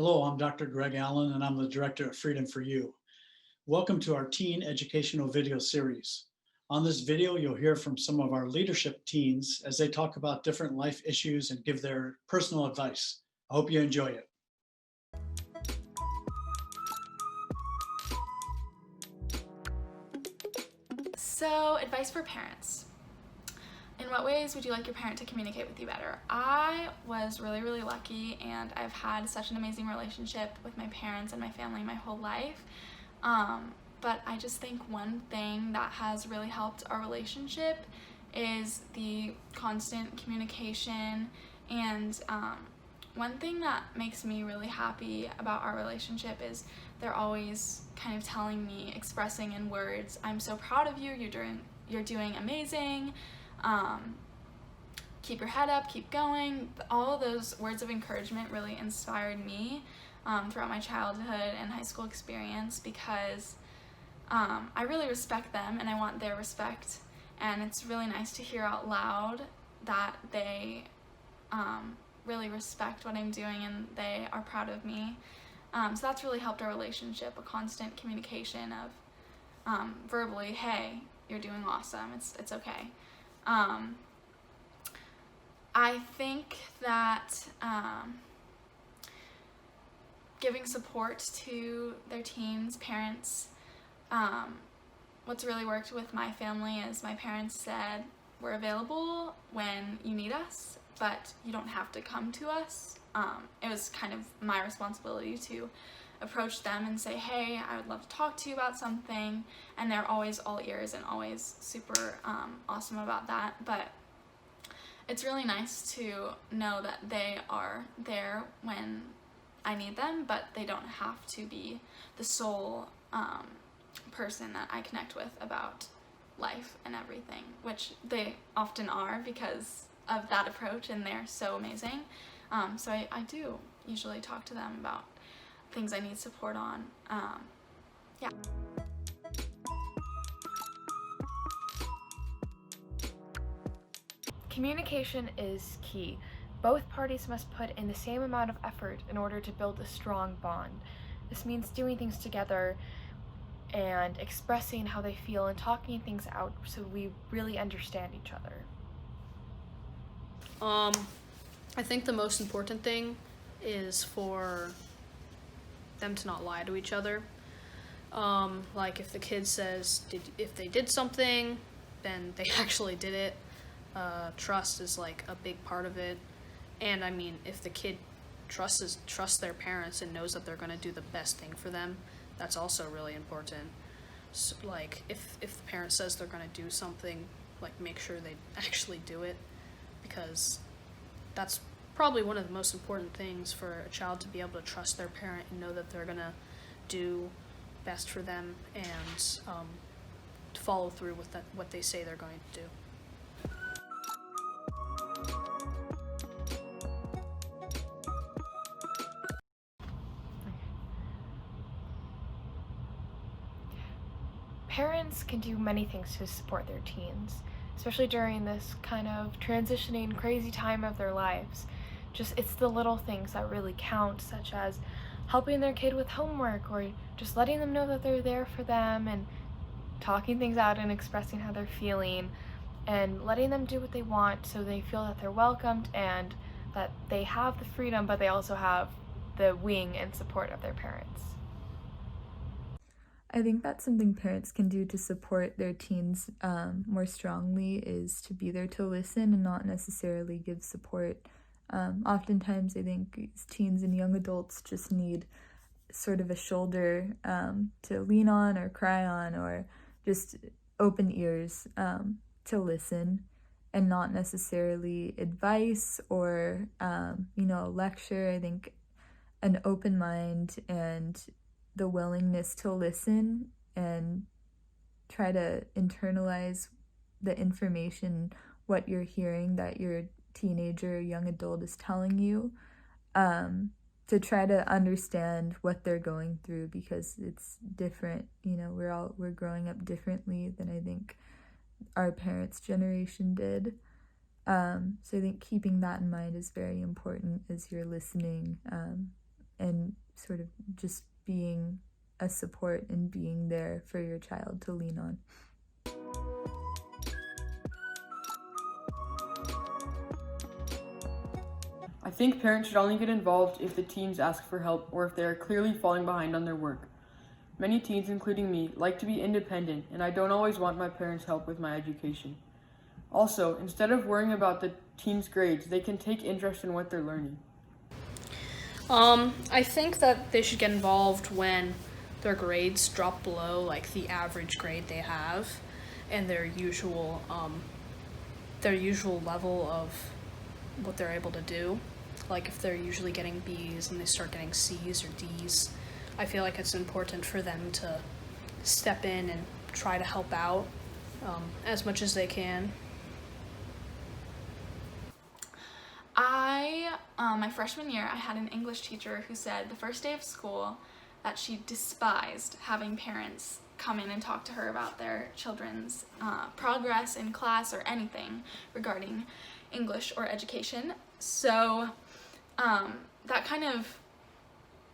Hello, I'm Dr. Greg Allen, and I'm the director of Freedom4U. Welcome to our teen educational video series. On this video, you'll hear from some of our leadership teens as they talk about different life issues and give their personal advice. I hope you enjoy it. So, advice for parents. In what ways would you like your parent to communicate with you better? I was really lucky, and I've had such an amazing relationship with my parents and my family my whole life. But I just think one thing that has really helped our relationship is the constant communication. And one thing that makes me really happy about our relationship is they're always kind of telling me, expressing in words, I'm so proud of you, you're doing amazing, keep your head up, keep going. All of those words of encouragement really inspired me throughout my childhood and high school experience, because I really respect them and I want their respect, and it's really nice to hear out loud that they really respect what I'm doing and they are proud of me. So that's really helped our relationship, a constant communication of verbally, hey, you're doing awesome, it's okay. I think that giving support to their teens, parents, what's really worked with my family is my parents said, we're available when you need us, but you don't have to come to us. It was kind of my responsibility to approach them and say, hey, I would love to talk to you about something, and they're always all ears and always super awesome about that. But it's really nice to know that they are there when I need them, but they don't have to be the sole person that I connect with about life and everything, which they often are because of that approach, and they're so amazing. So I do usually talk to them about things I need support on. Yeah. Communication is key. Both parties must put in the same amount of effort in order to build a strong bond. This means doing things together and expressing how they feel and talking things out so we really understand each other. I think the most important thing is for them to not lie to each other. Like if the kid says if they did something, then they actually did it. Trust is like a big part of it. And I mean, if the kid trusts their parents and knows that they're going to do the best thing for them, that's also really important. So, like if the parent says they're going to do something, like make sure they actually do it, because that's probably one of the most important things for a child, to be able to trust their parent and know that they're going to do best for them and to follow through with what they say they're going to do. Parents can do many things to support their teens, especially during this kind of transitioning, crazy time of their lives. It's the little things that really count, such as helping their kid with homework, or just letting them know that they're there for them, and talking things out and expressing how they're feeling, and letting them do what they want so they feel that they're welcomed and that they have the freedom, but they also have the wing and support of their parents. I think that's something parents can do to support their teens more strongly, is to be there to listen and not necessarily give support. Oftentimes I think teens and young adults just need sort of a shoulder to lean on or cry on, or just open ears to listen, and not necessarily advice or a lecture. I think an open mind and the willingness to listen and try to internalize the information, what you're hearing that your teenager or young adult is telling you, to try to understand what they're going through, because it's different. We're growing up differently than I think our parents' generation did. So I think keeping that in mind is very important as you're listening, and sort of just being a support and being there for your child to lean on. I think parents should only get involved if the teens ask for help or if they are clearly falling behind on their work. Many teens, including me, like to be independent, and I don't always want my parents' help with my education. Also, instead of worrying about the teens' grades, they can take interest in what they're learning. I think that they should get involved when their grades drop below like the average grade they have and their usual level of what they're able to do. Like if they're usually getting B's and they start getting C's or D's, I feel like it's important for them to step in and try to help out as much as they can. My freshman year, I had an English teacher who said the first day of school that she despised having parents come in and talk to her about their children's progress in class or anything regarding English or education. So that kind of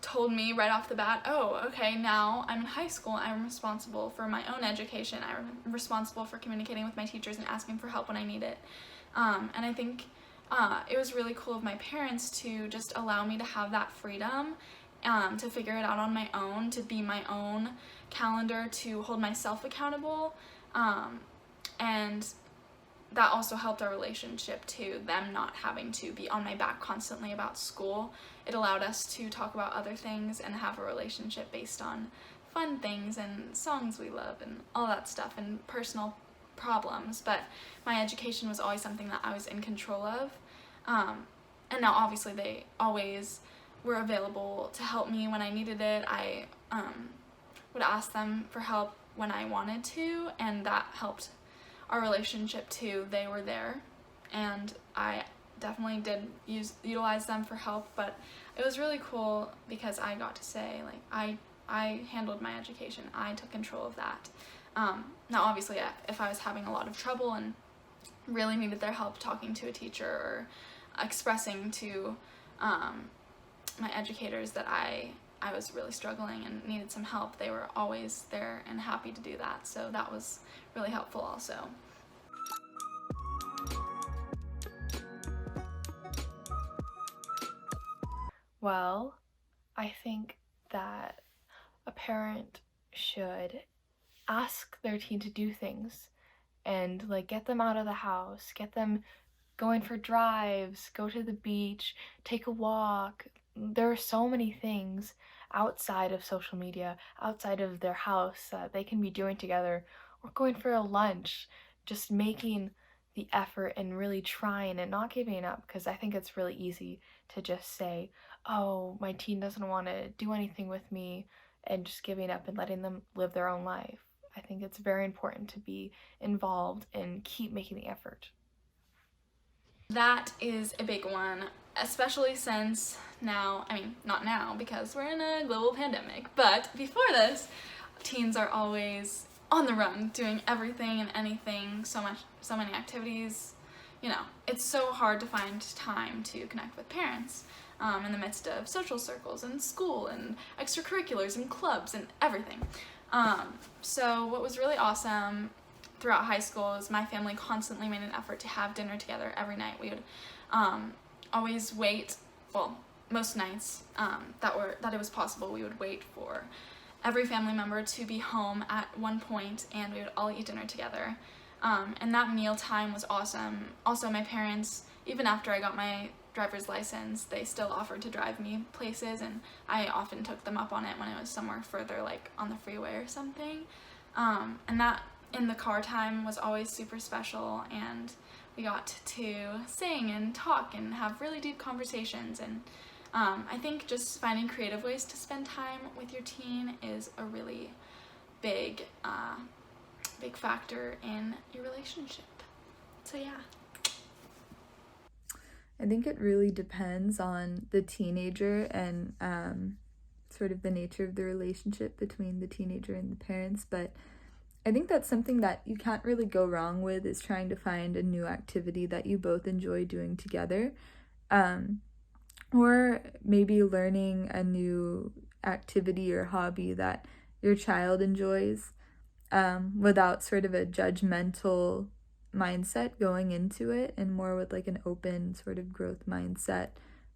told me right off the bat, oh, okay, now I'm in high school, I'm responsible for my own education, I'm responsible for communicating with my teachers and asking for help when I need it. And I think it was really cool of my parents to just allow me to have that freedom to figure it out on my own, to be my own calendar, to hold myself accountable, and that also helped our relationship too, them not having to be on my back constantly about school. It allowed us to talk about other things and have a relationship based on fun things and songs we love and all that stuff and personal problems, but my education was always something that I was in control of. And now obviously they always were available to help me when I needed it. I would ask them for help when I wanted to, and that helped our relationship too. They were there, and I definitely did utilize them for help, but it was really cool because I got to say, like, I handled my education. I took control of that. Now obviously if I was having a lot of trouble and really needed their help talking to a teacher or expressing to my educators that I was really struggling and needed some help, they were always there and happy to do that. So that was really helpful also. Well, I think that a parent should ask their teen to do things and like get them out of the house, get them going for drives, go to the beach, take a walk. There are so many things outside of social media, outside of their house that they can be doing together, or going for a lunch, just making the effort and really trying and not giving up, because I think it's really easy to just say, oh, my teen doesn't want to do anything with me, and just giving up and letting them live their own life. I think it's very important to be involved and keep making the effort. That is a big one, especially since now, I mean, not now because we're in a global pandemic, but before this, teens are always on the run, doing everything and anything, so many activities. You know, it's so hard to find time to connect with parents in the midst of social circles and school and extracurriculars and clubs and everything. So what was really awesome throughout high school is my family constantly made an effort to have dinner together every night. We would always wait, well, most nights that it was possible, we would wait for every family member to be home at one point, and we would all eat dinner together. And that meal time was awesome. Also, my parents, even after I got my driver's license, they still offered to drive me places, and I often took them up on it when it was somewhere further, like on the freeway or something. And that in the car time was always super special, and we got to sing and talk and have really deep conversations. And I think just finding creative ways to spend time with your teen is a really big factor in your relationship. So yeah. I think it really depends on the teenager and sort of the nature of the relationship between the teenager and the parents, but I think that's something that you can't really go wrong with, is trying to find a new activity that you both enjoy doing together. or maybe learning a new activity or hobby that your child enjoys, without sort of a judgmental mindset going into it, and more with like an open sort of growth mindset,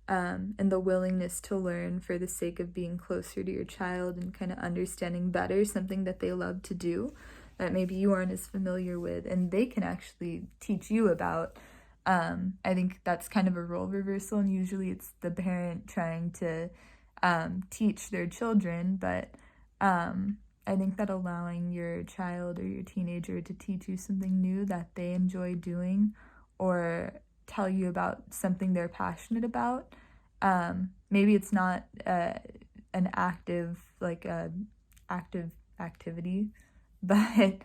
and the willingness to learn for the sake of being closer to your child and kind of understanding better something that they love to do that maybe you aren't as familiar with and they can actually teach you about. I think that's kind of a role reversal, and usually it's the parent trying to teach their children, but I think that allowing your child or your teenager to teach you something new that they enjoy doing, or tell you about something they're passionate about. Maybe it's not an active, like a active activity, but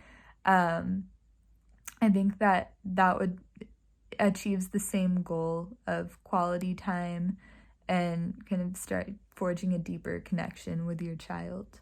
I think that would achieves the same goal of quality time and kind of start forging a deeper connection with your child.